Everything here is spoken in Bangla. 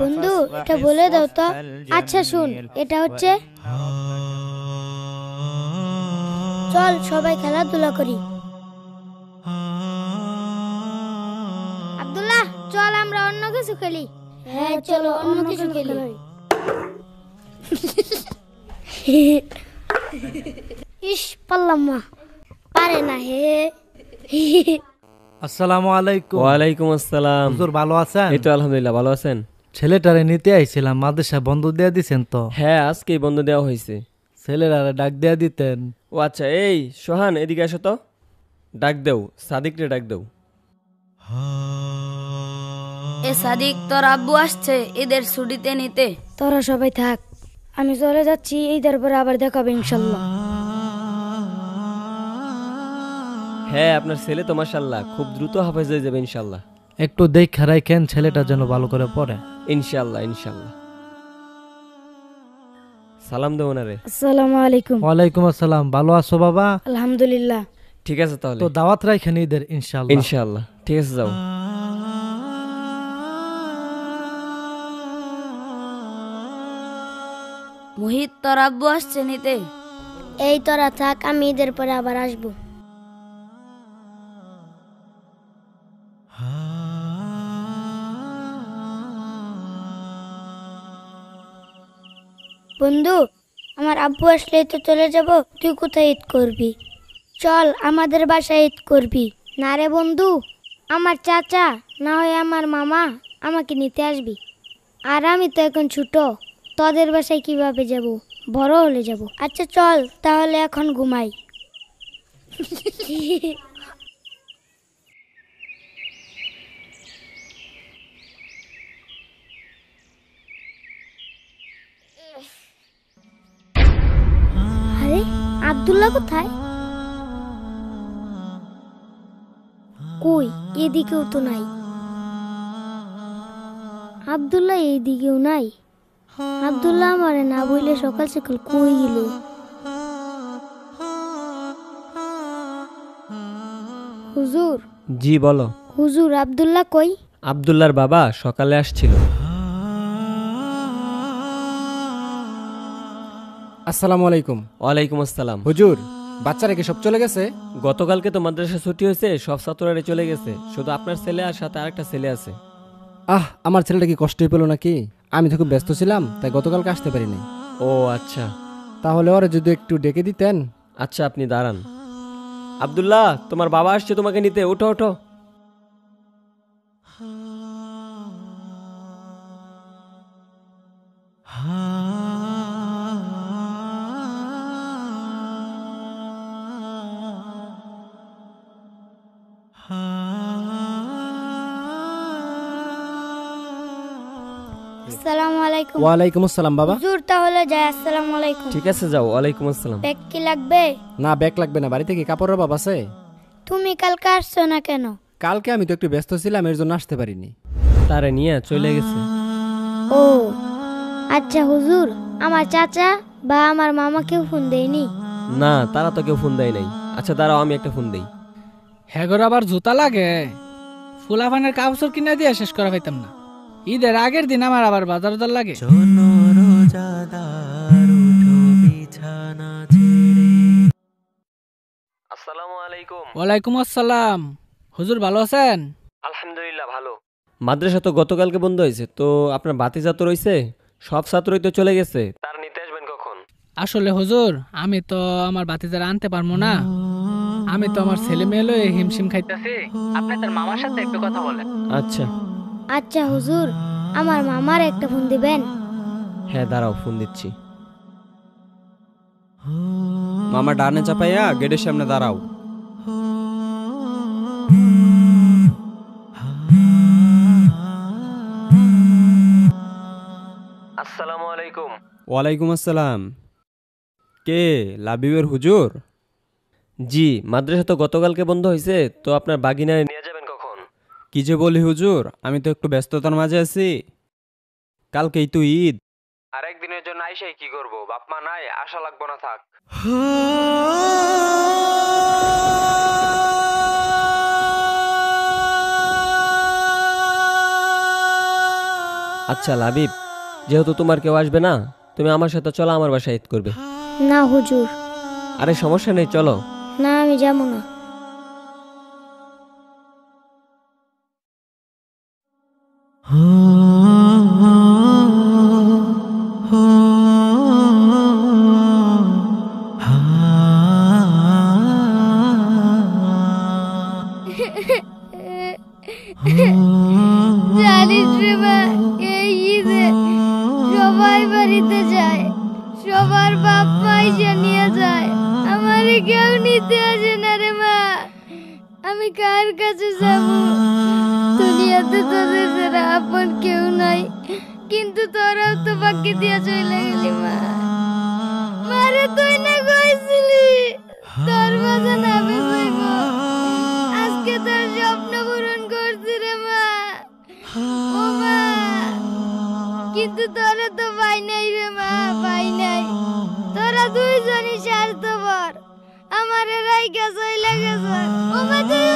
বন্ধু, এটা বলে দাও তো। আচ্ছা শুন, এটা হচ্ছে চল সবাই খেলাধুলা করি। আব্দুল্লাহ, চল আমরা অন্য কিছু খেলি। হ্যাঁ চলো অন্য কিছু খেলি। ইস পারলাম না, পারে না হে। আসসালামু আলাইকুম। ওয়ালাইকুম আসসালাম। হুজুর ভালো আছেন? এই তো আলহামদুলিল্লাহ, ভালো আছেন? ছেলেটারে নিতে আইছিলাম, মাদ্রাসা বন্ধ দিয়ে দিছেন তো? হ্যাঁ, আজকেই বন্ধ দেওয়া হয়েছে। ছেলেরারে ডাক দিয়ে দিতেন। ও আচ্ছা, এই সোহান এদিকে আসো তো, ডাক দেও, সাদিক রে ডাক দেও। এ সাদিক, তোর আব্বু আসছে ঈদের ছুটিতে নিতে। তোরা সবাই থাক, আমি চলে যাচ্ছি, ঈদের পরে আবার দেখাবে ইনশাল্লাহ। হ্যাঁ, আপনার ছেলে তো মাশাআল্লাহ খুব দ্রুত হাফেজ হয়ে যাবে ইনশাআল্লাহ। একটু দেখা রাখেন, ছেলেটা যেন ভালো করে পড়ে। ইনশাআল্লাহ ইনশাআল্লাহ। সালাম দেও না রে। আসসালামু আলাইকুম। ওয়ালাইকুম আসসালাম। ভালো আছো বাবা? আলহামদুলিল্লাহ। ঠিক আছে তাহলে, তো দাওয়াত রাখেন ঈদের ইনশাআল্লাহ। ইনশাআল্লাহ ঠিক আছে, যাও। মুহিত, তোর আব্বু আসছে নিতে। এই তোরা থাক, আমি ঈদের পরে আবার আসবো। বন্ধু, আমার আব্বু আসলে তো চলে যাব, তুই কোথায় ঈদ করবি? চল আমাদের বাসায় ঈদ করবি। না রে বন্ধু, আমার চাচা না হয় আমার মামা আমাকে নিতে আসবি। আর আমি তো এখন ছোট, তোদের বাসায় কিভাবে যাব? বড় হলে যাব। আচ্ছা চল তাহলে এখন ঘুমাই। আরে আব্দুল্লাহ কোথায়? কই, এদিকেও তো নাই। আব্দুল্লাহ এইদিকেও নাই। আব্দুল্লাহ আমারে না বইলে সকাল সকাল কই গেল? হুজুর। জি বলো। হুজুর, আব্দুল্লাহ কই? আব্দুল্লাহর বাবা সকালে আসছিল। আসসালামু আলাইকুম। ওয়ালাইকুম আসসালাম। হুজুর, বাচ্চারা কি সব চলে গেছে? গতকালকে তো মাদ্রাসা ছুটি হয়েছে, সব ছাত্ররা চলে গেছে, শুধু আপনার ছেলে আর সাথে আরেকটা ছেলে আছে। আমার ছেলেটা কি কষ্টই পেলো নাকি? আমি তো খুব ব্যস্ত ছিলাম, তাই গতকালকে আসতে পারিনি। ও আচ্ছা। তাহলে ওরা যদি একটু ডেকে দিতেন। আচ্ছা, আপনি দাঁড়ান। আব্দুল্লাহ, তোমার বাবা আসছে তোমাকে নিতে, ওঠো ওঠো। আসসালামু আলাইকুম। ওয়ালাইকুম আসসালাম বাবা। হুজুর তাহলে যাই, আসসালামু আলাইকুম। ঠিক আছে যাও। ওয়ালাইকুম আসসালাম। ব্যাগ কি লাগবে? না, ব্যাগ লাগবে না, বাড়িতে কি কাপড়ের অভাব আছে? তুমি কালকে আসছো না কেন? কালকে আমি তো একটু ব্যস্ত ছিলাম, এর জন্য আসতে পারিনি। তারে নিয়ে চলে গেছে। ও আচ্ছা হুজুর, আমার চাচা বা আমার মামাকেও ফোন দেয়নি? না, তারা তো কেউ ফোন দেয় নাই। আচ্ছা দাঁড়াও, আমি একটা ফোন দেই। হ্যাঁ, আবার জুতা লাগে, ফুলাফানের কাপড় কিনে দিয়ে শেষ করা পাইতাম না। ঈদের আগের দিন আমার আবার বাজার দর লাগে। আসসালামু আলাইকুম। ওয়ালাইকুম আসসালাম। হুজুর ভালো আছেন? আলহামদুলিল্লাহ ভালো। মাদ্রাসা তো গতকালকে বন্ধ হয়েছে, তো আপনার ভাতিজা তো রইছে, সব ছাত্রই তো চলে গেছে, তার নিতে আসবেন কখন? আসলে হুজুর, আমি তো আমার বাতিজারা আনতে পারবো না। আমি তো আমার ছেলে মেয়ে লয়ে হিমশিম খাইতেছি। আপনি তার মামার সাথে একটু কথা বলেন। আচ্ছা। আচ্ছা হুজুর, আমার মামার একটা ফোন দিবেন? হ্যাঁ দাঁড়াও, ফোন দিচ্ছি। মামা ডানে চাপাইয়া গেটের সামনে দাঁড়াও। আসসালামু আলাইকুম। ওয়ালাইকুম আসসালাম। কে, লাবিবের হুজুর? জি, মাদ্রাসা তো গতকালকে বন্ধ হয়েছে, তো আপনার বাগিনারে নিয়ে যাবেন কখন? কি যে বলি হুজুর, আমি তো একটু ব্যস্ততার মাঝে আছি। কালকেই তো ঈদ। আরেকদিনের জন্য আইসাই কি করব, বাপ মা নাই, আশা লাগবো না, থাক। আচ্ছা লাবিব, যেহেতু তোমার কেউ আসবে না, তুমি আমার সাথে চলো, আমার বাসায় ঈদ করবে। না হুজুর, আরে সমস্যা নেই, চলো। না আমি যাবো না। জানিস রে মা, এই ঈদে সবাই বাড়িতে যায়, সবার বাপ পয়সা নিয়ে যায়, আমারে কেউ নিতে আসে না রে মা। আমি কার কাছে যাব? দুনিয়াতে তোদের ছাড়া আপন কেউ নাই, কিন্তু তোরাও তো বাকি দিয়া চলে গেলি মা। মারে তুই না কইছিলি তোর বাজান আমি যাইবো, আজকে তোর স্বপ্ন পূরণ করছি রে মা। ও মা, কিন্তু তোরা তো পাই নাই রে মা, পাই নাই। তোরা দুইজনই স্বার্থপর, আমার রাইকা চইলা গেছে। ও মা তুই